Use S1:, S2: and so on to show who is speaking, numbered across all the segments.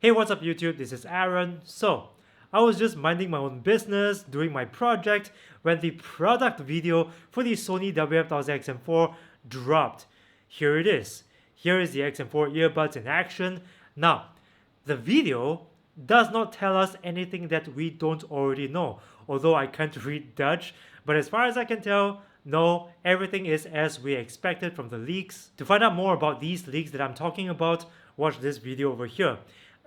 S1: Hey, what's up YouTube? This is Aaron. So, I was just minding my own business, doing my project, when the product video for the Sony WF-1000XM4 dropped. Here it is. Here is the XM4 earbuds in action. Now, the video does not tell us anything that we don't already know, although I can't read Dutch, but as far as I can tell, no, everything is as we expected from the leaks. To find out more about these leaks that I'm talking about, watch this video over here.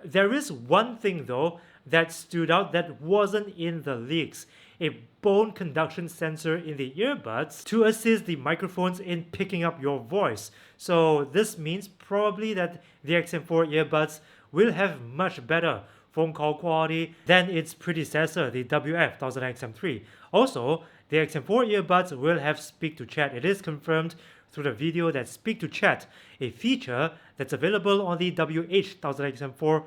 S1: There is one thing though that stood out that wasn't in the leaks. A bone conduction sensor in the earbuds to assist the microphones in picking up your voice. So this means probably that the XM4 earbuds will have much better phone call quality than its predecessor, the WF-1000XM3. Also, the XM4 earbuds will have speak to chat. It is confirmed through the video that speak to chat, a feature that's available on the WH-1000XM4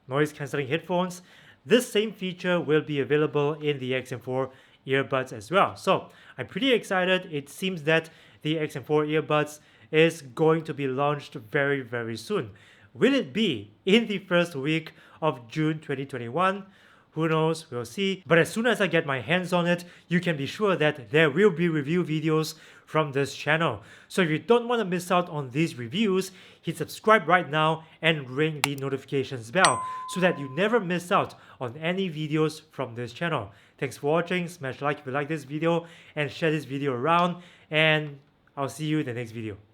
S1: noise cancelling headphones. This same feature will be available in the XM4 earbuds as well. So I'm pretty excited. It seems that the XM4 earbuds is going to be launched very, very soon. Will it be in the first week of June 2021? Who knows, we'll see. But as soon as I get my hands on it, you can be sure that there will be review videos from this channel. So if you don't want to miss out on these reviews, hit subscribe right now and ring the notifications bell so that you never miss out on any videos from this channel. Thanks for watching, smash like if you like this video and share this video around, and I'll see you in the next video.